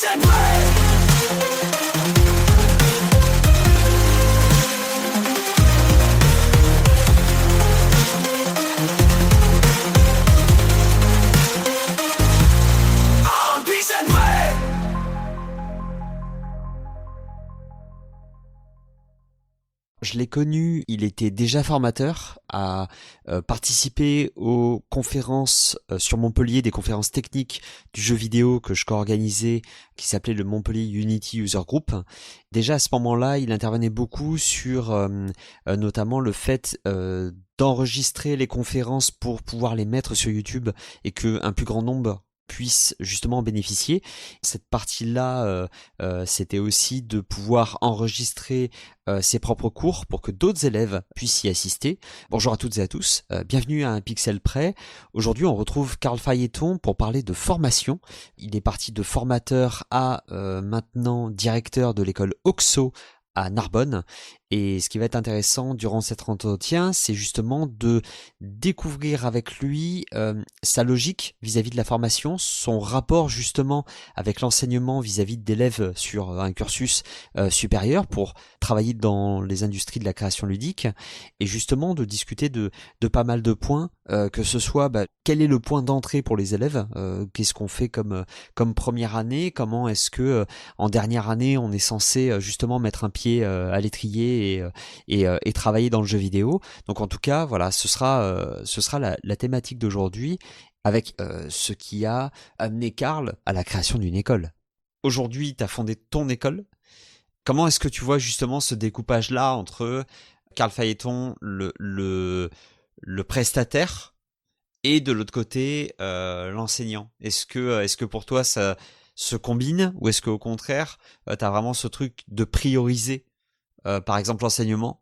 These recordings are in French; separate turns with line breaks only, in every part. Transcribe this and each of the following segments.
Je l'ai connu, il était déjà formateur, a participé aux conférences sur Montpellier, des conférences techniques du jeu vidéo que je co-organisais, qui s'appelait le Montpellier Unity User Group. Déjà à ce moment-là, il intervenait beaucoup sur notamment le fait d'enregistrer les conférences pour pouvoir les mettre sur YouTube et qu'un plus grand nombre puisse justement en bénéficier. Cette partie-là, c'était aussi de pouvoir enregistrer ses propres cours pour que d'autres élèves puissent y assister. Bonjour à toutes et à tous, bienvenue à un pixel près. Aujourd'hui, on retrouve Carl Fayeton pour parler de formation. Il est parti de formateur à maintenant directeur de l'école OXO à Narbonne. Et ce qui va être intéressant durant cet entretien, c'est justement de découvrir avec lui sa logique vis-à-vis de la formation, son rapport justement avec l'enseignement vis-à-vis d'élèves sur un cursus supérieur pour travailler dans les industries de la création ludique, et justement de discuter de pas mal de points, que ce soit quel est le point d'entrée pour les élèves, qu'est-ce qu'on fait comme première année, comment est-ce que en dernière année on est censé justement mettre un pied à l'étrier et travailler dans le jeu vidéo. Donc en tout cas, voilà, ce sera la thématique d'aujourd'hui, avec ce qui a amené Carl à la création d'une école. Aujourd'hui, tu as fondé ton école. Comment est-ce que tu vois justement ce découpage-là entre Carl Fayeton, le prestataire, et de l'autre côté, l'enseignant? Est-ce que pour toi, ça se combine, ou est-ce qu'au contraire, tu as vraiment ce truc de prioriser par exemple l'enseignement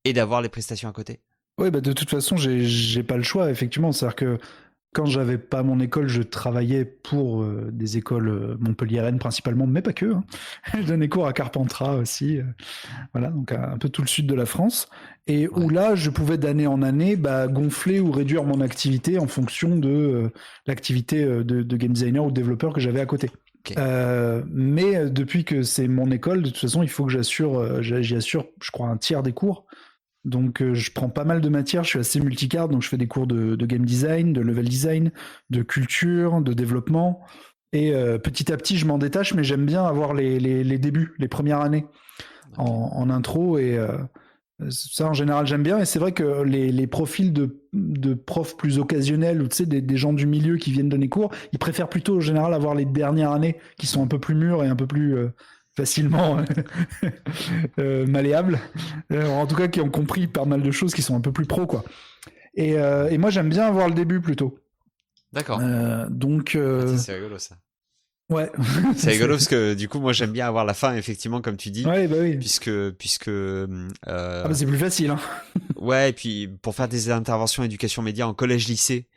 et d'avoir les prestations à côté?
Oui, de toute façon, j'ai pas le choix, effectivement. C'est-à-dire que quand j'avais pas mon école, je travaillais pour des écoles montpelliéraines principalement, mais pas que. Hein. Je donnais cours à Carpentras aussi, voilà, donc un peu tout le sud de la France. Et où là, je pouvais d'année en année gonfler ou réduire mon activité en fonction de l'activité de game designer ou de développeur que j'avais à côté. Okay. Mais depuis que c'est mon école, de toute façon, il faut que j'y assure, je crois, un tiers des cours. Donc je prends pas mal de matières, je suis assez multicarte, donc je fais des cours de game design, de level design, de culture, de développement. Et petit à petit, je m'en détache, mais j'aime bien avoir les débuts, les premières années en intro. Et ça, en général, j'aime bien. Et c'est vrai que les profils de profs plus occasionnels, ou tu sais, des gens du milieu qui viennent donner cours, ils préfèrent plutôt, en général, avoir les dernières années qui sont un peu plus mûres et un peu plus facilement malléables. En tout cas, qui ont compris pas mal de choses qui sont un peu plus pro, quoi. Et moi, j'aime bien avoir le début plutôt.
D'accord.
Donc.
C'est rigolo ça.
Ouais.
C'est rigolo parce que du coup moi j'aime bien avoir la fin, effectivement, comme tu dis.
Ouais, oui.
Puisque
c'est plus facile, hein.
Ouais, et puis pour faire des interventions éducation média en collège-lycée,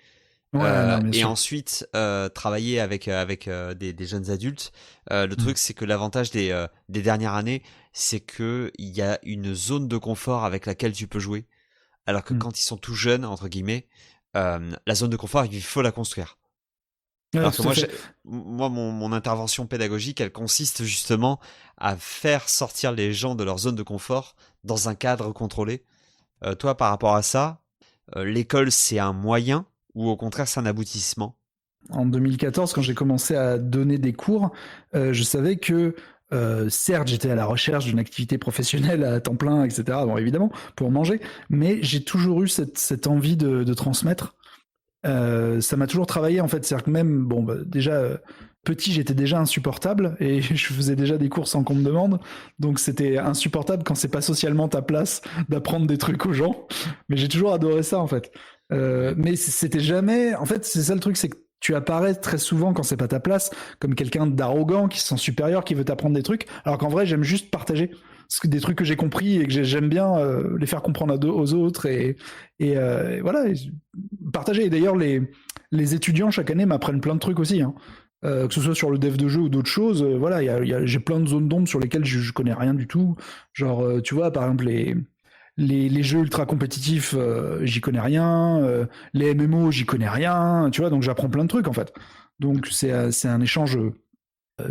et sûr. Ensuite travailler avec des jeunes adultes, le truc c'est que l'avantage des dernières années, c'est que il y a une zone de confort avec laquelle tu peux jouer, alors que quand ils sont tout jeunes, entre guillemets, la zone de confort, il faut la construire. Alors que moi, mon intervention pédagogique, elle consiste justement à faire sortir les gens de leur zone de confort dans un cadre contrôlé. Toi, par rapport à ça, l'école, c'est un moyen ou au contraire, c'est un aboutissement?
En 2014, quand j'ai commencé à donner des cours, je savais que certes, j'étais à la recherche d'une activité professionnelle à temps plein, etc. Bon, évidemment, pour manger, mais j'ai toujours eu cette envie de transmettre. Ça m'a toujours travaillé, en fait. C'est-à-dire que même, déjà, petit, j'étais déjà insupportable et je faisais déjà des cours sans qu'on me demande. Donc, c'était insupportable quand c'est pas socialement ta place d'apprendre des trucs aux gens. Mais j'ai toujours adoré ça, en fait. Mais c'était jamais... En fait, c'est ça le truc, c'est que tu apparais très souvent quand c'est pas ta place comme quelqu'un d'arrogant, qui se sent supérieur, qui veut t'apprendre des trucs. Alors qu'en vrai, j'aime juste partager des trucs que j'ai compris et que j'aime bien les faire comprendre aux autres et voilà, et partager. Et d'ailleurs, les étudiants chaque année m'apprennent plein de trucs aussi, hein. Que ce soit sur le dev de jeu ou d'autres choses. Voilà, j'ai plein de zones d'ombre sur lesquelles je connais rien du tout. Genre, tu vois, par exemple, les jeux ultra compétitifs, j'y connais rien. Les MMO, j'y connais rien. Tu vois, donc j'apprends plein de trucs, en fait. Donc c'est un échange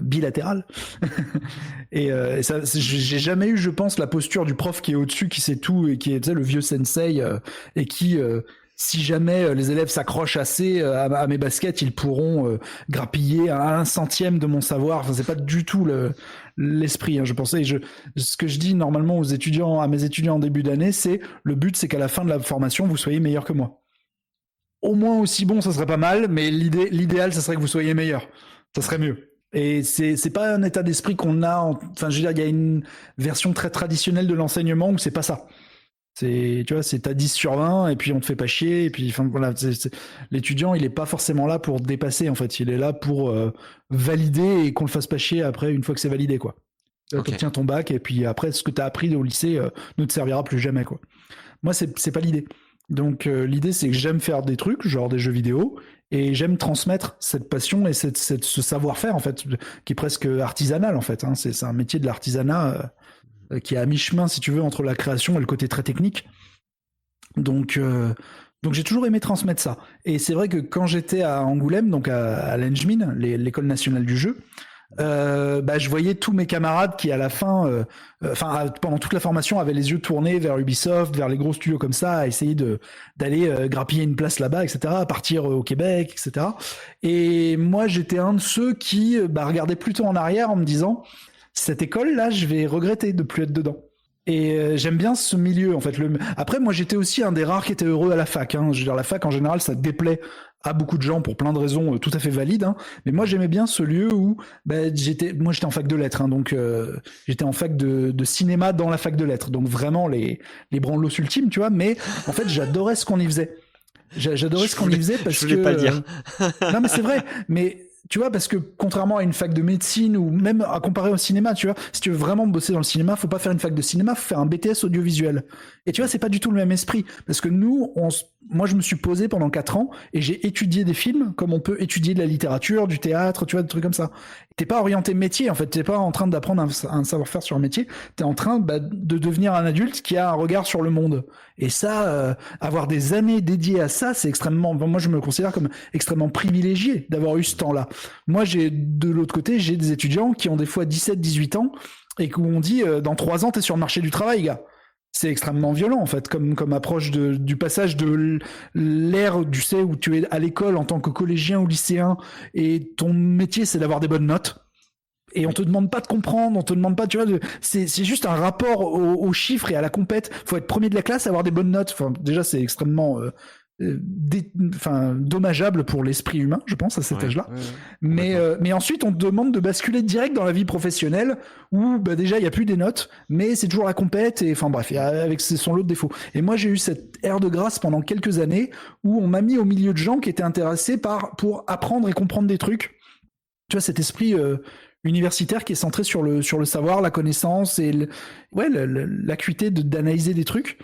bilatérale. Et ça, j'ai jamais eu, je pense, la posture du prof qui est au-dessus, qui sait tout et qui est, tu sais, le vieux sensei et qui, si jamais les élèves s'accrochent assez à mes baskets, ils pourront grappiller à 1/100 de mon savoir. Enfin, c'est pas du tout l'esprit. Hein, je pensais, ce que je dis normalement à mes étudiants en début d'année, c'est le but, c'est qu'à la fin de la formation, vous soyez meilleur que moi. Au moins aussi bon, ça serait pas mal, mais l'idéal, ça serait que vous soyez meilleur. Ça serait mieux. Et c'est pas un état d'esprit qu'on a. Enfin, je veux dire, il y a une version très traditionnelle de l'enseignement où c'est pas ça. Tu vois, c'est t'as 10 sur 20 et puis on te fait pas chier et puis enfin voilà, l'étudiant il est pas forcément là pour dépasser en fait, il est là pour valider et qu'on le fasse pas chier après une fois que c'est validé quoi. Tu obtiens ton bac et puis après ce que t'as appris au lycée ne te servira plus jamais quoi. Moi c'est pas l'idée. Donc l'idée c'est que j'aime faire des trucs genre des jeux vidéo et j'aime transmettre cette passion et ce savoir-faire en fait qui est presque artisanal en fait. Hein. C'est un métier de l'artisanat qui est à mi-chemin si tu veux entre la création et le côté très technique. Donc j'ai toujours aimé transmettre ça. Et c'est vrai que quand j'étais à Angoulême, donc à l'Engmin, l'école nationale du jeu, je voyais tous mes camarades qui à la fin, pendant toute la formation, avaient les yeux tournés vers Ubisoft, vers les gros studios comme ça, à essayer d'aller grappiller une place là-bas, etc., à partir au Québec, etc. Et moi, j'étais un de ceux qui regardait plutôt en arrière en me disant, cette école-là, je vais regretter de plus être dedans. Et j'aime bien ce milieu en fait. Après, moi, j'étais aussi un des rares qui était heureux à la fac. Hein. Je veux dire, la fac en général, ça déplaît à beaucoup de gens pour plein de raisons tout à fait valides. Hein. Mais moi, j'aimais bien ce lieu où j'étais en fac de lettres. Hein, donc, j'étais en fac de cinéma dans la fac de lettres. Donc vraiment les branlos ultimes, tu vois. Mais en fait, j'adorais ce qu'on y faisait. J'adorais ce qu'on y faisait parce que.
Je voulais pas le dire.
Non, mais c'est vrai. Mais tu vois, parce que contrairement à une fac de médecine ou même à comparer au cinéma, tu vois, si tu veux vraiment bosser dans le cinéma, faut pas faire une fac de cinéma, faut faire un BTS audiovisuel. Et tu vois, c'est pas du tout le même esprit. Parce que moi, je me suis posé pendant 4 ans et j'ai étudié des films comme on peut étudier de la littérature, du théâtre, tu vois, des trucs comme ça. T'es pas orienté métier, en fait. T'es pas en train d'apprendre un savoir-faire sur un métier. T'es en train de devenir un adulte qui a un regard sur le monde. Et ça, avoir des années dédiées à ça, c'est extrêmement, moi, je me considère comme extrêmement privilégié d'avoir eu ce temps-là. Moi, de l'autre côté, j'ai des étudiants qui ont des fois 17, 18 ans et qui m'ont dit, dans 3 ans, t'es sur le marché du travail, gars. C'est extrêmement violent en fait, comme approche du passage de l'ère, tu sais, où tu es à l'école en tant que collégien ou lycéen et ton métier c'est d'avoir des bonnes notes. Et on te demande pas de comprendre, on te demande pas, tu vois, c'est juste un rapport aux chiffres et à la compète. Faut être premier de la classe, avoir des bonnes notes. Enfin, déjà c'est extrêmement dommageable pour l'esprit humain, je pense, à cet âge-là. Mais ensuite, on te demande de basculer direct dans la vie professionnelle où déjà, il n'y a plus des notes, mais c'est toujours la compète, et enfin bref, avec son lot de défauts. Et moi, j'ai eu cette ère de grâce pendant quelques années où on m'a mis au milieu de gens qui étaient intéressés pour apprendre et comprendre des trucs. Tu vois, cet esprit universitaire qui est centré sur le savoir, la connaissance et l'acuité d'analyser des trucs.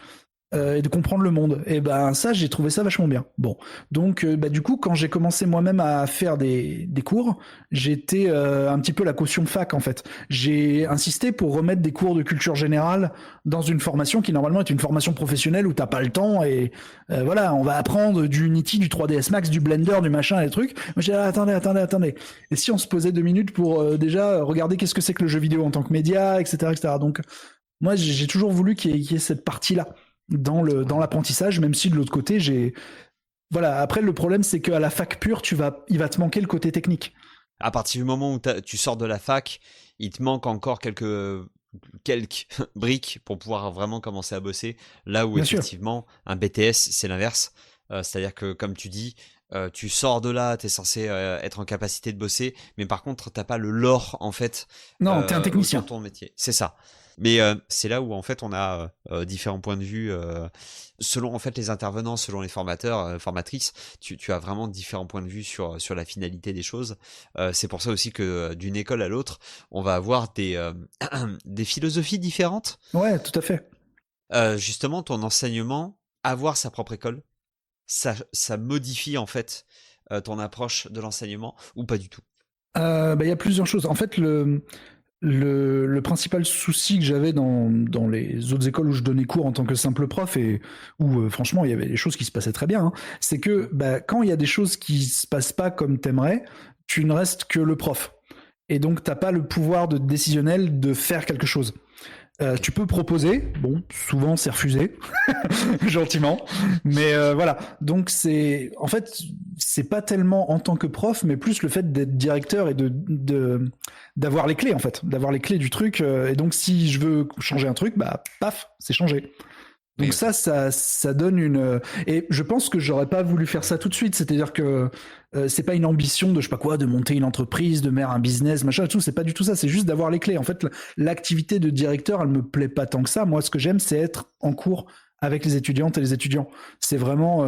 Et de comprendre le monde. Et ça, j'ai trouvé ça vachement bien. Bon, donc du coup, quand j'ai commencé moi-même à faire des cours, j'étais un petit peu la caution fac en fait. J'ai insisté pour remettre des cours de culture générale dans une formation qui normalement est une formation professionnelle où t'as pas le temps et voilà, on va apprendre du Unity, du 3ds Max, du Blender, du machin, des trucs. Moi j'ai dit, attendez. Et si on se posait 2 minutes pour déjà regarder qu'est-ce que c'est que le jeu vidéo en tant que média, etc. Donc moi j'ai toujours voulu qu'il y ait cette partie-là dans l'apprentissage, même si de l'autre côté voilà, après le problème c'est qu'à la fac pure il va te manquer le côté technique.
À partir du moment où tu sors de la fac, il te manque encore quelques briques pour pouvoir vraiment commencer à bosser, là où bien effectivement sûr. Un BTS c'est l'inverse, c'est-à-dire que comme tu dis, tu sors de là, tu es censé être en capacité de bosser, mais par contre t'as pas le lore en fait.
Non, t'es un technicien.
Ton métier, c'est ça. Mais c'est là où en fait on a différents points de vue selon en fait les intervenants, selon les formateurs, formatrices. Tu as vraiment différents points de vue sur la finalité des choses. C'est pour ça aussi que d'une école à l'autre, on va avoir des philosophies différentes.
Ouais, tout à fait.
Justement, ton enseignement, avoir sa propre école, ça modifie en fait ton approche de l'enseignement ou pas du tout?
Il y a plusieurs choses. En fait, le principal souci que j'avais dans les autres écoles où je donnais cours en tant que simple prof et où franchement il y avait des choses qui se passaient très bien, hein, c'est que quand il y a des choses qui se passent pas comme t'aimerais, tu ne restes que le prof. et donc t'as pas le pouvoir de décisionnel de faire quelque chose. Tu peux proposer, bon, souvent c'est refusé, gentiment, mais voilà. Donc en fait, c'est pas tellement en tant que prof, mais plus le fait d'être directeur et d'avoir les clés en fait, d'avoir les clés du truc. Et donc si je veux changer un truc, bah paf, c'est changé. Donc ça donne une... Et je pense que j'aurais pas voulu faire ça tout de suite. C'est-à-dire que c'est pas une ambition de je sais pas quoi, de monter une entreprise, de faire un business, machin et tout. C'est pas du tout ça. C'est juste d'avoir les clés. En fait, l'activité de directeur, elle me plaît pas tant que ça. Moi, ce que j'aime, c'est être en cours avec les étudiantes et les étudiants. C'est vraiment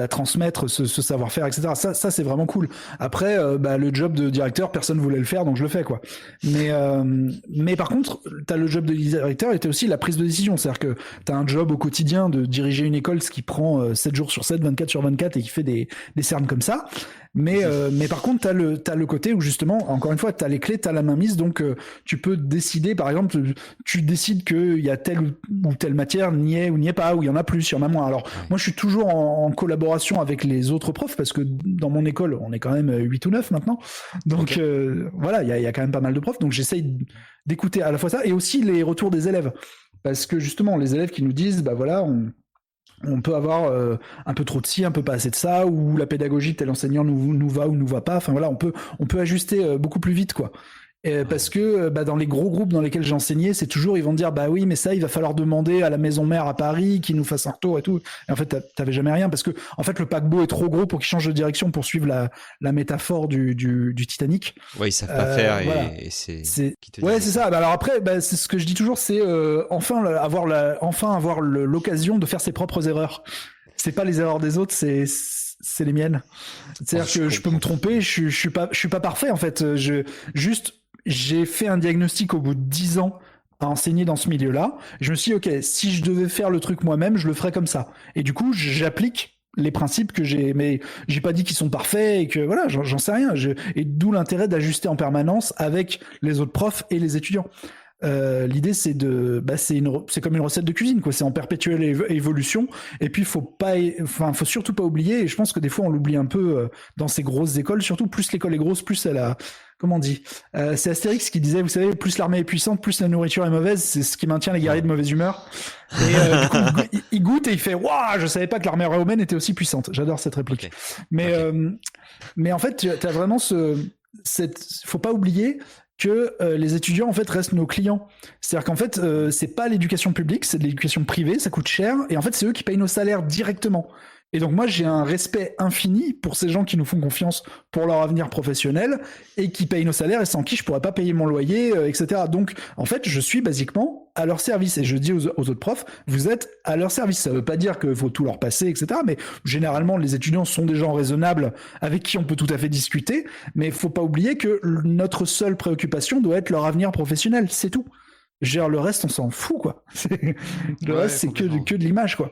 transmettre ce savoir-faire, etc. Ça c'est vraiment cool. Après, le job de directeur, personne voulait le faire, donc je le fais, quoi. Mais par contre, t'as le job de directeur et t'as aussi la prise de décision. C'est-à-dire que t'as un job au quotidien de diriger une école, ce qui prend 7 jours sur 7, 24 sur 24 et qui fait des cernes comme ça. Mais par contre, t'as le côté où justement, encore une fois, t'as les clés, t'as la main mise, donc tu peux décider, par exemple, tu décides qu'il y a telle ou telle matière, n'y est ou n'y est pas, ou il y en a plus, il y en a moins. Alors, moi, je suis toujours en collaboration avec les autres profs, parce que dans mon école, on est quand même 8 ou 9 maintenant. Donc, voilà, il y a quand même pas mal de profs, donc j'essaye d'écouter à la fois ça, et aussi les retours des élèves. Parce que justement, les élèves qui nous disent, bah voilà, on peut avoir un peu trop de ci, un peu pas assez de ça, ou la pédagogie de tel enseignant nous va ou nous va pas. Enfin voilà, on peut ajuster beaucoup plus vite, quoi. Parce que dans les gros groupes dans lesquels j'ai enseigné, c'est toujours, ils vont te dire, bah oui, mais ça, il va falloir demander à la maison mère à Paris qu'ils nous fasse un retour et tout. Et en fait, t'avais jamais rien, parce que en fait, le paquebot est trop gros pour qu'il change de direction pour suivre la métaphore du Titanic.
Ouais, ils savent pas faire,
voilà.
et c'est
ouais, c'est ça. Alors après, c'est ce que je dis toujours, c'est enfin avoir l'occasion de faire ses propres erreurs. C'est pas les erreurs des autres, c'est les miennes. C'est-à-dire que je peux me tromper, je suis pas parfait en fait. J'ai fait un diagnostic au bout de 10 ans à enseigner dans ce milieu-là. Je me suis dit, ok, si je devais faire le truc moi-même, je le ferais comme ça. Et du coup, j'applique les principes que j'ai, mais j'ai pas dit qu'ils sont parfaits et que voilà, j'en sais rien. Et d'où l'intérêt d'ajuster en permanence avec les autres profs et les étudiants. L'idée c'est c'est comme une recette de cuisine, quoi. C'est en perpétuelle évolution. Et puis faut surtout pas oublier. Et je pense que des fois on l'oublie un peu dans ces grosses écoles. Surtout plus l'école est grosse, plus elle a. Comment on dit c'est Astérix qui disait, vous savez, plus l'armée est puissante, plus la nourriture est mauvaise. C'est ce qui maintient les guerriers de mauvaise humeur. Et du coup, il goûte et il fait, waouh, je savais pas que l'armée romaine était aussi puissante. J'adore cette réplique. Okay. Mais en fait, t'as vraiment faut pas oublier que les étudiants en fait restent nos clients. C'est-à-dire qu'en fait c'est pas l'éducation publique, c'est de l'éducation privée, ça coûte cher et en fait c'est eux qui payent nos salaires directement. Et donc moi j'ai un respect infini pour ces gens qui nous font confiance pour leur avenir professionnel et qui payent nos salaires et sans qui je pourrais pas payer mon loyer, etc. Donc en fait je suis basiquement à leur service et je dis aux autres profs, vous êtes à leur service. Ça veut pas dire qu'il faut tout leur passer, etc. Mais généralement les étudiants sont des gens raisonnables avec qui on peut tout à fait discuter, mais il faut pas oublier que notre seule préoccupation doit être leur avenir professionnel, c'est tout. Genre le reste on s'en fout, quoi. Le reste c'est que de l'image, quoi.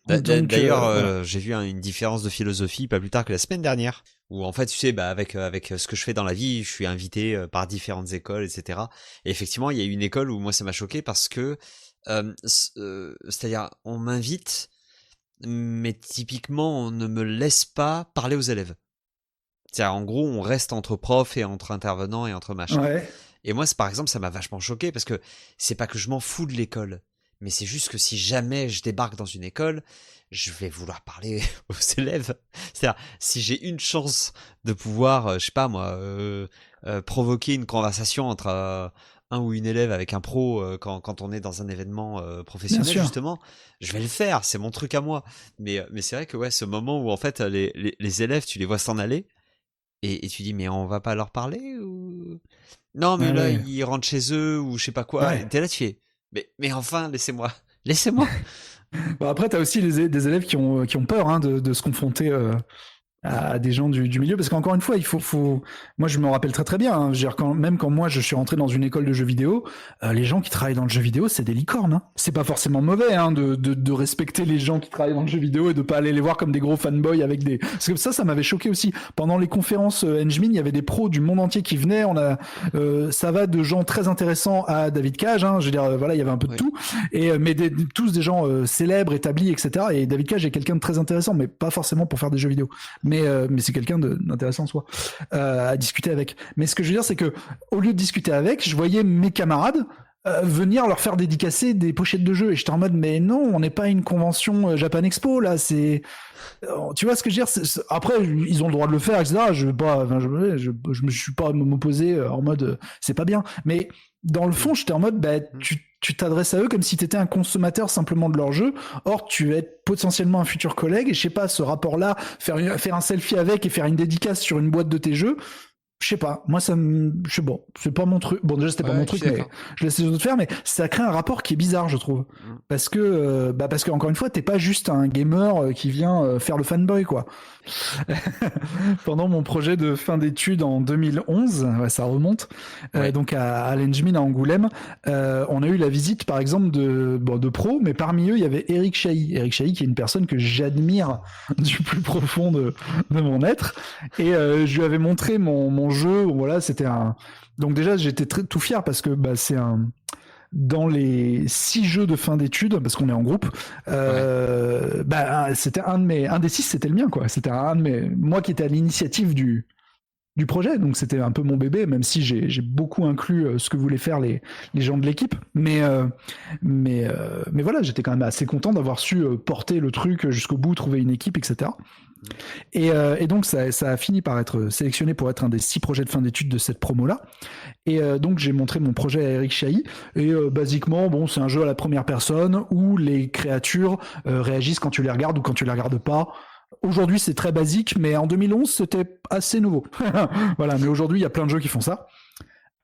D'ailleurs, j'ai vu une différence de philosophie pas plus tard que la semaine dernière, où en fait, tu sais, avec ce que je fais dans la vie, je suis invité par différentes écoles, etc. Et effectivement, il y a une école où moi ça m'a choqué parce que, c'est-à-dire, on m'invite, mais typiquement, on ne me laisse pas parler aux élèves. C'est-à-dire, en gros, on reste entre profs et entre intervenants et entre machins. Ouais. Et moi, par exemple, ça m'a vachement choqué parce que c'est pas que je m'en fous de l'école. Mais c'est juste que si jamais je débarque dans une école, je vais vouloir parler aux élèves. C'est-à-dire, si j'ai une chance de pouvoir, je sais pas moi, provoquer une conversation entre un ou une élève avec un pro quand on est dans un événement professionnel, justement, je vais le faire. C'est mon truc à moi. Mais c'est vrai que ouais, ce moment où en fait les élèves, tu les vois s'en aller et tu dis mais on va pas leur parler ou non mais là ils rentrent chez eux ou je sais pas quoi. Ouais. T'es là, tu fais mais enfin, laissez-moi.
Bon, après, t'as aussi des élèves qui ont peur de se confronter à des gens du milieu, parce qu'encore une fois, il faut... Moi, je me rappelle très très bien, hein. Même quand moi je suis rentré dans une école de jeux vidéo, les gens qui travaillent dans le jeu vidéo, c'est des licornes, hein. C'est pas forcément mauvais, hein, de respecter les gens qui travaillent dans le jeu vidéo et de pas aller les voir comme des gros fanboys avec des... Parce que ça m'avait choqué aussi. Pendant les conférences Engmin, il y avait des pros du monde entier qui venaient. Ça va de gens très intéressants à David Cage, hein. Je veux dire, voilà, il y avait un peu de tout. Mais tous des gens célèbres, établis, etc. Et David Cage est quelqu'un de très intéressant, mais pas forcément pour faire des jeux vidéo. mais c'est quelqu'un d'intéressant en soi à discuter avec. Mais ce que je veux dire, c'est que au lieu de discuter avec, je voyais mes camarades venir leur faire dédicacer des pochettes de jeux et j'étais en mode mais non, on n'est pas à une convention Japan Expo là, c'est tu vois ce que je veux dire. Après ils ont le droit de le faire, etc. Je veux pas, enfin, je me suis pas m'opposer en mode c'est pas bien, mais dans le fond j'étais en mode bah tu t'adresses à eux comme si t'étais un consommateur simplement de leur jeu. Or tu es potentiellement un futur collègue et je sais pas, ce rapport là, faire un selfie avec et faire une dédicace sur une boîte de tes jeux, je sais pas, moi ça me, je sais bon, c'est pas mon truc. Bon déjà c'était pas mon truc, mais je laisse les autres faire. Mais ça crée un rapport qui est bizarre, je trouve, parce que encore une fois t'es pas juste un gamer qui vient faire le fanboy quoi. Pendant mon projet de fin d'études en 2011, ouais, ça remonte, donc à l'Engmin à Angoulême, on a eu la visite par exemple de pros, mais parmi eux il y avait Eric Chahi. Eric Chahi qui est une personne que j'admire du plus profond de mon être, et je lui avais montré mon jeu. Voilà, c'était un. Donc déjà j'étais tout fier parce que c'est un. Dans les 6 jeux de fin d'études, parce qu'on est en groupe, c'était un des 6, c'était le mien, quoi. C'était un de mes, moi qui étais à l'initiative du projet, donc c'était un peu mon bébé, même si j'ai beaucoup inclus ce que voulaient faire les gens de l'équipe, mais voilà, j'étais quand même assez content d'avoir su porter le truc jusqu'au bout, trouver une équipe, etc. Et donc ça a fini par être sélectionné pour être un des 6 projets de fin d'études de cette promo-là. Et donc j'ai montré mon projet à Eric Chahi. Et basiquement, bon, c'est un jeu à la première personne où les créatures réagissent quand tu les regardes ou quand tu les regardes pas. Aujourd'hui, c'est très basique, mais en 2011, c'était assez nouveau. Voilà, mais aujourd'hui, il y a plein de jeux qui font ça.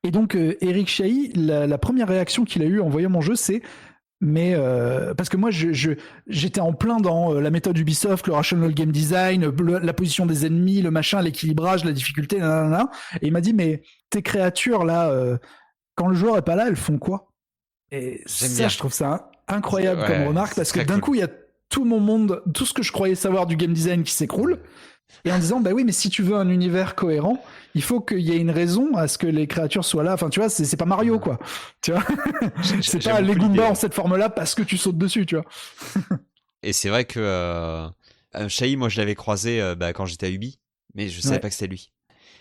Et donc Eric Chahi, la première réaction qu'il a eue en voyant mon jeu, c'est mais parce que moi j'étais en plein dans la méthode Ubisoft, le rational game design, la position des ennemis, le machin, l'équilibrage, la difficulté, nanana. Et il m'a dit mais tes créatures là, quand le joueur est pas là, elles font quoi? Et ça, je trouve ça incroyable comme remarque, parce que d'un coup il y a tout mon monde, tout ce que je croyais savoir du game design qui s'écroule. Et en disant bah oui, mais si tu veux un univers cohérent, il faut qu'il y ait une raison à ce que les créatures soient là. Enfin, tu vois, c'est pas Mario, quoi. Tu vois, c'est pas les Goombas en cette forme-là parce que tu sautes dessus, tu vois.
Et c'est vrai que Chahi, moi, je l'avais croisé quand j'étais à Ubi, mais je savais pas que c'était lui.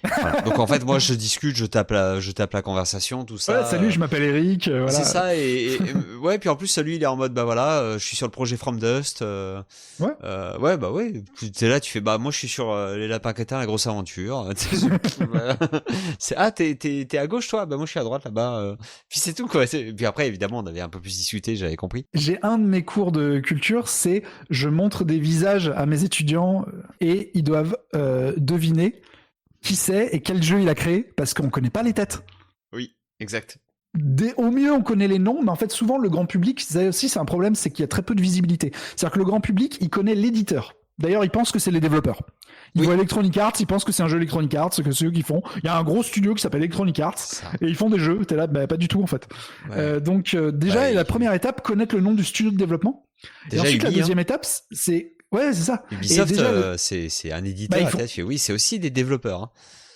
Voilà. Donc en fait moi je discute, je tape la conversation, tout ça.
Ouais, salut, je m'appelle Eric. Voilà.
C'est ça, et ouais, puis en plus lui il est en mode je suis sur le projet From Dust. T'es là, tu fais moi je suis sur les lapins crétins, la grosse aventure. T'es à gauche toi, moi je suis à droite là-bas. Puis c'est tout quoi. Puis après évidemment on avait un peu plus discuté, j'avais compris.
J'ai un de mes cours de culture, c'est je montre des visages à mes étudiants et ils doivent deviner qui c'est et quel jeu il a créé, parce qu'on connaît pas les têtes.
Oui, exact.
Au mieux, on connaît les noms, mais en fait, souvent, le grand public, ça aussi, c'est un problème, c'est qu'il y a très peu de visibilité. C'est-à-dire que le grand public, il connaît l'éditeur. D'ailleurs, il pense que c'est les développeurs. Il voit Electronic Arts, il pense que c'est un jeu Electronic Arts, que c'est eux qui font. Il y a un gros studio qui s'appelle Electronic Arts, et ils font des jeux. T'es là, pas du tout, en fait. Ouais. Donc, déjà, la première étape, connaître le nom du studio de développement. Déjà, et ensuite, la deuxième étape, c'est... Ouais, c'est ça.
Ubisoft, c'est un éditeur. Oui, c'est aussi des développeurs. Hein.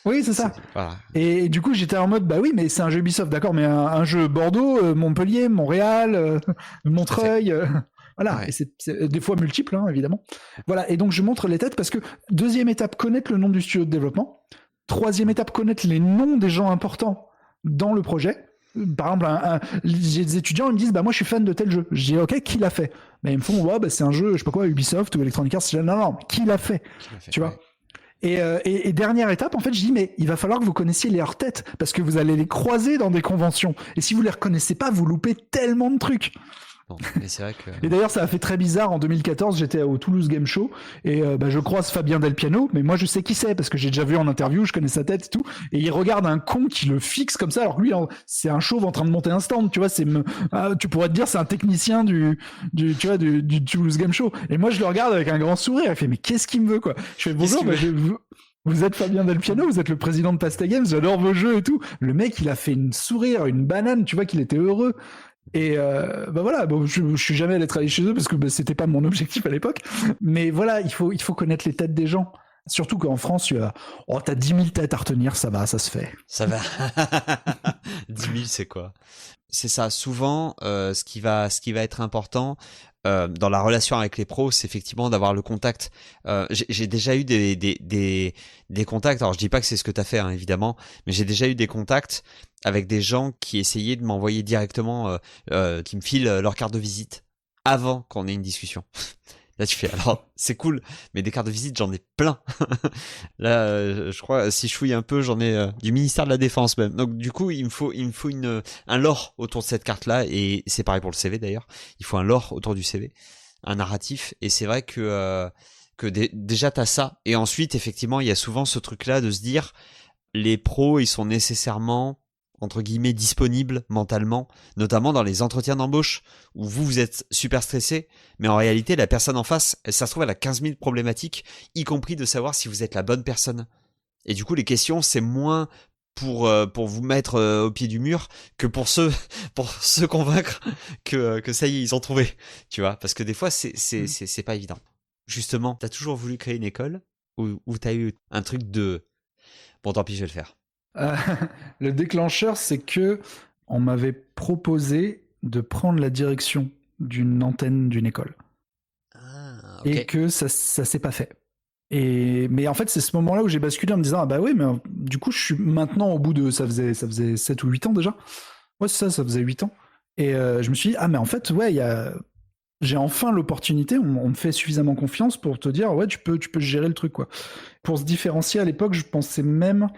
Oui, c'est ça. Voilà. Et du coup, j'étais en mode, oui, mais c'est un jeu Ubisoft, d'accord, mais un jeu Bordeaux, Montpellier, Montréal, Montreuil, voilà. Ouais. Et c'est des fois multiples, hein, évidemment. Voilà. Et donc, je montre les têtes parce que deuxième étape, connaître le nom du studio de développement. Troisième étape, connaître les noms des gens importants dans le projet. Par exemple, j'ai des étudiants, ils me disent, moi, je suis fan de tel jeu. Je dis, ok, qui l'a fait? Mais ils me font, c'est un jeu, je sais pas quoi, Ubisoft ou Electronic Arts. Non, qui l'a fait? Tu vois? Et dernière étape, en fait, je dis, mais il va falloir que vous connaissiez leurs têtes, parce que vous allez les croiser dans des conventions. Et si vous les reconnaissez pas, vous loupez tellement de trucs.
Bon, mais c'est vrai que...
Et d'ailleurs, ça a fait très bizarre. En 2014, j'étais au Toulouse Game Show et je croise Fabien Del Piano, mais moi je sais qui c'est parce que j'ai déjà vu en interview, je connais sa tête et tout. Et il regarde un con qui le fixe comme ça. Alors lui, c'est un chauve en train de monter un stand, tu vois. Tu pourrais te dire, c'est un technicien du Toulouse Game Show. Et moi, je le regarde avec un grand sourire. Il fait, mais qu'est-ce qu'il me veut, quoi? Je fais, bonjour, vous êtes Fabien Del Piano, vous êtes le président de Pasta Games, j'adore vos jeux et tout. Le mec, il a fait une sourire, une banane, tu vois qu'il était heureux. Et voilà, je suis jamais allé travailler chez eux parce que c'était pas mon objectif à l'époque. Mais voilà, il faut connaître les têtes des gens. Surtout qu'en France, t'as 10 000 têtes à retenir, ça va, ça se fait.
Ça va. 10 000, c'est quoi? C'est ça. Souvent, ce qui va être important dans la relation avec les pros, c'est effectivement d'avoir le contact. J'ai déjà eu des contacts. Alors, je dis pas que c'est ce que t'as fait, hein, évidemment, mais j'ai déjà eu des contacts avec des gens qui essayaient de m'envoyer directement, qui me filent leur carte de visite avant qu'on ait une discussion. Là, tu fais, alors, c'est cool, mais des cartes de visite, j'en ai plein. Là, je crois, si je fouille un peu, j'en ai du ministère de la Défense même. Donc, du coup, il me faut un lore autour de cette carte-là, et c'est pareil pour le CV d'ailleurs. Il faut un lore autour du CV, un narratif, et c'est vrai que déjà t'as ça, et ensuite, effectivement, il y a souvent ce truc-là de se dire, les pros, ils sont nécessairement entre guillemets disponibles mentalement, notamment dans les entretiens d'embauche où vous êtes super stressé, mais en réalité la personne en face, ça se trouve elle a 15 000 problématiques, y compris de savoir si vous êtes la bonne personne. Et du coup les questions c'est moins pour vous mettre au pied du mur que pour se convaincre que ça y est ils ont trouvé, tu vois, parce que des fois c'est pas évident. Justement, t'as toujours voulu créer une école ou t'as eu un truc de bon tant pis je vais le faire.
Euh, le déclencheur, c'est que on m'avait proposé de prendre la direction d'une antenne d'une école.
Ah, ok.
Et que ça s'est pas fait. Mais en fait, c'est ce moment-là où j'ai basculé en me disant, ah bah oui, mais du coup, je suis maintenant au bout de, ça faisait 7 ou 8 ans déjà. Ouais, c'est ça faisait 8 ans. Et je me suis dit, ah mais en fait, ouais, j'ai enfin l'opportunité, on me fait suffisamment confiance pour te dire, ouais, tu peux gérer le truc, quoi. Pour se différencier à l'époque, je pensais même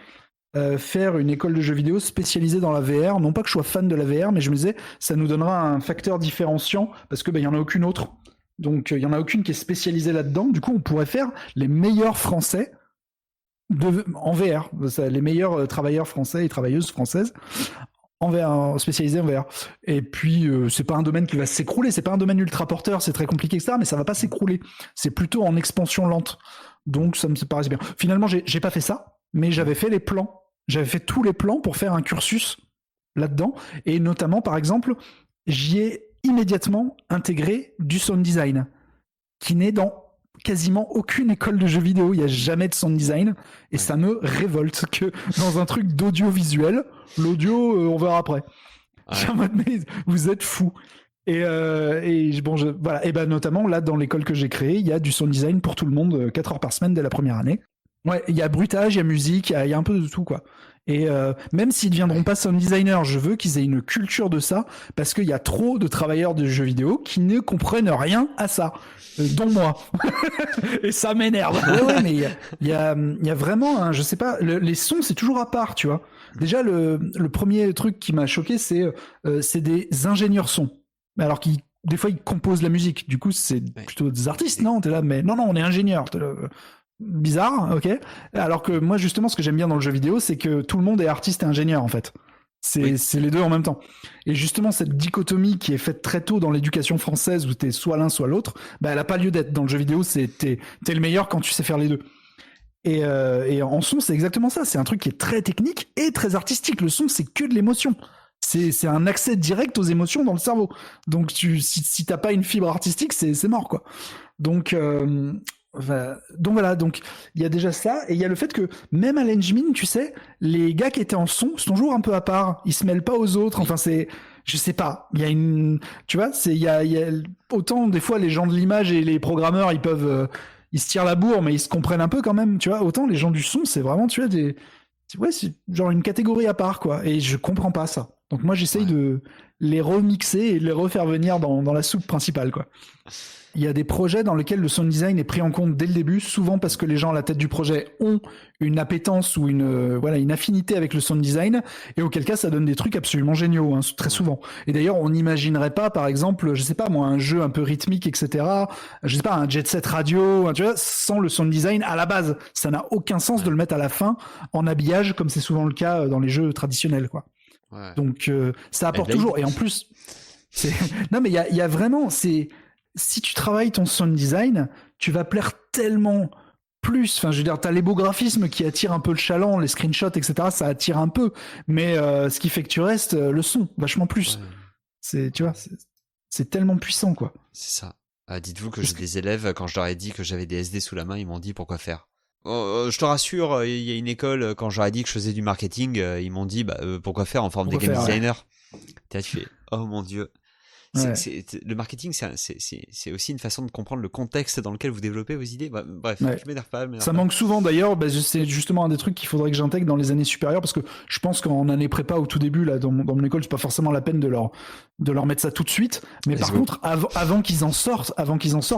faire une école de jeux vidéo spécialisée dans la VR. Non pas que je sois fan de la VR, mais je me disais, ça nous donnera un facteur différenciant parce que y en a aucune autre. Donc il y en a aucune qui est spécialisée là-dedans. Du coup, on pourrait faire les meilleurs Français en VR, les meilleurs travailleurs français et travailleuses françaises en VR, spécialisés en VR. Et puis c'est pas un domaine qui va s'écrouler, c'est pas un domaine ultra porteur, c'est très compliqué, etc. Mais ça va pas s'écrouler. C'est plutôt en expansion lente. Donc ça me paraissait bien. Finalement, j'ai pas fait ça, mais j'avais fait les plans. J'avais fait tous les plans pour faire un cursus là-dedans. Et notamment, par exemple, j'y ai immédiatement intégré du sound design, qui n'est dans quasiment aucune école de jeux vidéo. Il n'y a jamais de sound design. Et ça me révolte que dans un truc d'audiovisuel, l'audio, on verra après. Ouais. Mais vous êtes fous. Et bon, voilà. Et ben notamment là dans l'école que j'ai créée, il y a du sound design pour tout le monde, 4 heures par semaine dès la première année. Ouais, il y a bruitage, il y a musique, il y a un peu de tout, quoi. Et même s'ils ne deviendront pas sound designers, je veux qu'ils aient une culture de ça, parce qu'il y a trop de travailleurs de jeux vidéo qui ne comprennent rien à ça, dont moi. Et ça m'énerve. Ouais, mais il y a vraiment, je sais pas, les sons, c'est toujours à part, tu vois. Déjà, le premier truc qui m'a choqué, c'est des ingénieurs son. Alors des fois, ils composent la musique. Du coup, c'est plutôt des artistes, non? T'es là, mais non, on est ingénieur. Bizarre, ok. Alors que moi, justement, ce que j'aime bien dans le jeu vidéo, c'est que tout le monde est artiste et ingénieur, en fait. C'est les deux en même temps. Et justement, cette dichotomie qui est faite très tôt dans l'éducation française, où t'es soit l'un, soit l'autre, elle a pas lieu d'être. Dans le jeu vidéo, t'es le meilleur quand tu sais faire les deux. Et en son, c'est exactement ça. C'est un truc qui est très technique et très artistique. Le son, c'est que de l'émotion. C'est un accès direct aux émotions dans le cerveau. Donc, si t'as pas une fibre artistique, c'est mort, quoi. Donc voilà, donc il y a déjà ça, et il y a le fait que même à l'engine, tu sais, les gars qui étaient en son sont toujours un peu à part, ils se mêlent pas aux autres, enfin c'est, je sais pas, il y a une, tu vois, il y a autant des fois les gens de l'image et les programmeurs ils peuvent, ils se tirent la bourre mais ils se comprennent un peu quand même, tu vois, autant les gens du son c'est vraiment, tu vois, c'est genre une catégorie à part quoi, et je comprends pas ça. Donc moi j'essaye de les remixer et de les refaire venir dans la soupe principale quoi. Il y a des projets dans lesquels le sound design est pris en compte dès le début, souvent parce que les gens à la tête du projet ont une appétence ou une affinité avec le sound design, et auquel cas ça donne des trucs absolument géniaux, hein, très souvent. Et d'ailleurs, on n'imaginerait pas, par exemple, je sais pas moi, un jeu un peu rythmique, etc., je sais pas, un jet set radio, tu vois, sans le sound design à la base. Ça n'a aucun sens de le mettre à la fin en habillage, comme c'est souvent le cas dans les jeux traditionnels, quoi. Ouais. Donc ça apporte toujours, et en plus, non mais il y a vraiment, si tu travailles ton sound design, tu vas plaire tellement plus. Enfin, je veux dire, t'as les beaux graphismes qui attirent un peu le chaland, les screenshots, etc. Ça attire un peu, mais ce qui fait que tu restes, le son, vachement plus. Ouais. Tu vois, c'est tellement puissant, quoi.
C'est ça. Dites-vous que j'ai des élèves, quand je leur ai dit que j'avais des SD sous la main, ils m'ont dit pourquoi faire. Je te rassure, il y a une école, quand j'aurais dit que je faisais du marketing, ils m'ont dit pourquoi faire en forme de game designer. Tu fais, oh mon Dieu. Le marketing, c'est aussi une façon de comprendre le contexte dans lequel vous développez vos idées. Bref, je m'énerve pas.
Ça manque souvent d'ailleurs. C'est justement un des trucs qu'il faudrait que j'intègre dans les années supérieures, parce que je pense qu'en année prépa au tout début, là, dans mon école, c'est pas forcément la peine de leur mettre ça tout de suite. Mais par contre, avant qu'ils en sortent,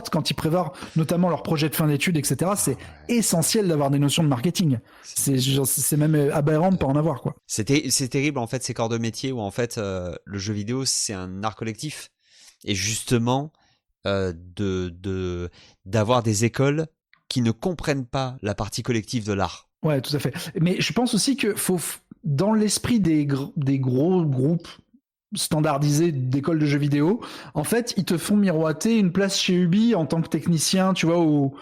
quand ils préparent notamment leur projet de fin d'études, etc., c'est essentiel d'avoir des notions de marketing. C'est même aberrant de pas en avoir, quoi.
C'est terrible en fait, ces corps de métier où en fait le jeu vidéo c'est un art collectif. Et justement, d'avoir des écoles qui ne comprennent pas la partie collective de l'art.
Ouais, tout à fait. Mais je pense aussi que faut, dans l'esprit des gros groupes standardisés d'écoles de jeux vidéo, en fait, ils te font miroiter une place chez Ubi en tant que technicien, tu vois, au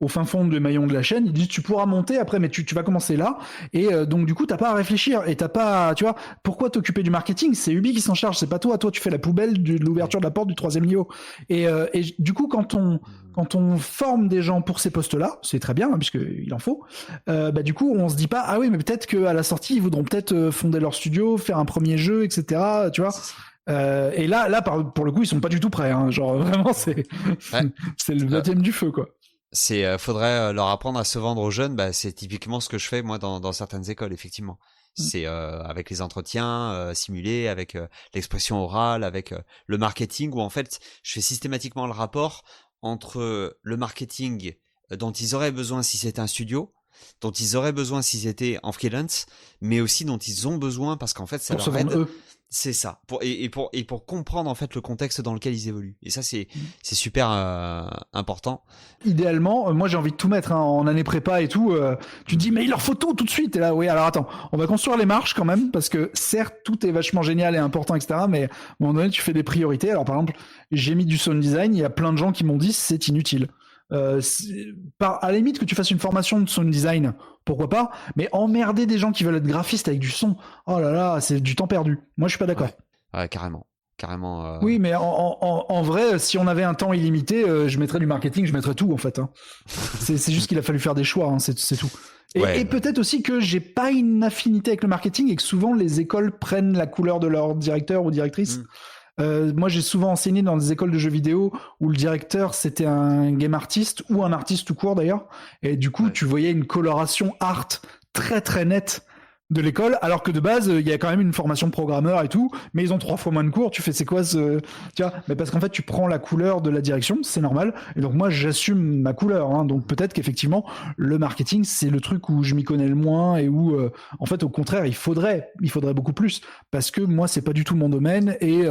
fin fond de maillon de la chaîne. Ils disent tu pourras monter après, mais tu vas commencer là, et donc du coup t'as pas à réfléchir, et t'as pas, tu vois, pourquoi t'occuper du marketing? C'est Ubi qui s'en charge, c'est pas toi tu fais la poubelle de l'ouverture de la porte du 3e niveau. Et du coup quand on forme des gens pour ces postes-là, c'est très bien, hein, puisqu'il en faut, du coup on se dit pas ah oui mais peut-être qu'à la sortie ils voudront peut-être fonder leur studio, faire un premier jeu, etc., tu vois. Et là pour le coup ils sont pas du tout prêts, hein. Genre vraiment c'est le baptême du feu, quoi.
Faudrait leur apprendre à se vendre aux jeunes. C'est typiquement ce que je fais moi dans certaines écoles, effectivement. C'est avec les entretiens simulés, avec l'expression orale, avec le marketing, où en fait je fais systématiquement le rapport entre le marketing dont ils auraient besoin si c'était un studio, dont ils auraient besoin s'ils étaient en freelance, mais aussi dont ils ont besoin parce qu'en fait ça leur aide. C'est ça, pour comprendre en fait le contexte dans lequel ils évoluent. Et ça c'est super important.
Idéalement, moi j'ai envie de tout mettre, hein, en année prépa et tout. Tu te dis mais il leur faut tout de suite. Et là oui, alors attends, on va construire les marches quand même, parce que certes tout est vachement génial et important, etc. Mais à un moment donné tu fais des priorités. Alors par exemple j'ai mis du sound design, il y a plein de gens qui m'ont dit c'est inutile. À la limite que tu fasses une formation de sound design, pourquoi pas, mais emmerder des gens qui veulent être graphistes avec du son, oh là là, c'est du temps perdu. Moi je suis pas d'accord.
Ouais, carrément.
Oui, mais en vrai, si on avait un temps illimité, je mettrais du marketing, je mettrais tout en fait, hein. C'est juste qu'il a fallu faire des choix, hein, c'est tout. Et peut-être aussi que j'ai pas une affinité avec le marketing et que souvent les écoles prennent la couleur de leur directeur ou directrice. Moi j'ai souvent enseigné dans des écoles de jeux vidéo où le directeur c'était un game artiste ou un artiste tout court d'ailleurs, et du coup tu voyais une coloration art très très nette de l'école, alors que de base il y a quand même une formation de programmeur et tout, mais ils ont 3 fois moins de cours. Tu fais c'est quoi ce, tu vois, mais parce qu'en fait tu prends la couleur de la direction, c'est normal, et donc moi j'assume ma couleur, hein. Donc peut-être qu'effectivement le marketing c'est le truc où je m'y connais le moins et où en fait au contraire il faudrait beaucoup plus, parce que moi c'est pas du tout mon domaine, et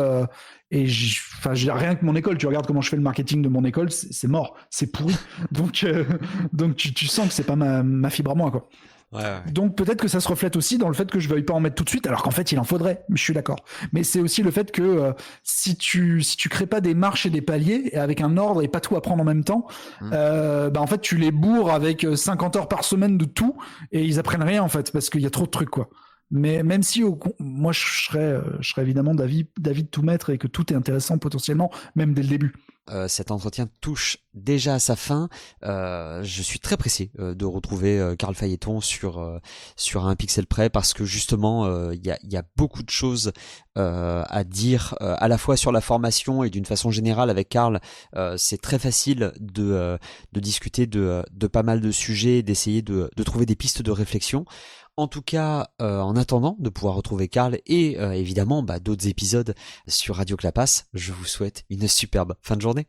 rien que mon école, tu regardes comment je fais le marketing de mon école, c'est mort, c'est pourri. Donc tu sens que c'est pas ma fibre à moi, quoi.
Ouais.
Donc peut-être que ça se reflète aussi dans le fait que je veuille pas en mettre tout de suite, alors qu'en fait il en faudrait. Je suis d'accord. Mais c'est aussi le fait que si tu crées pas des marches et des paliers et avec un ordre et pas tout apprendre en même temps, en fait tu les bourres avec 50 heures par semaine de tout et ils apprennent rien en fait, parce qu'il y a trop de trucs, quoi. Mais même si moi je serais évidemment d'avis de tout mettre et que tout est intéressant potentiellement, même dès le début.
Cet entretien touche déjà à sa fin. Je suis très pressé de retrouver Karl Phaéton sur un pixel près, parce que justement il y a beaucoup de choses à dire, à la fois sur la formation et d'une façon générale avec Karl. C'est très facile de discuter de pas mal de sujets, d'essayer de trouver des pistes de réflexion. En tout cas, en attendant de pouvoir retrouver Karl et évidemment d'autres épisodes sur Radio Clapas, je vous souhaite une superbe fin de journée.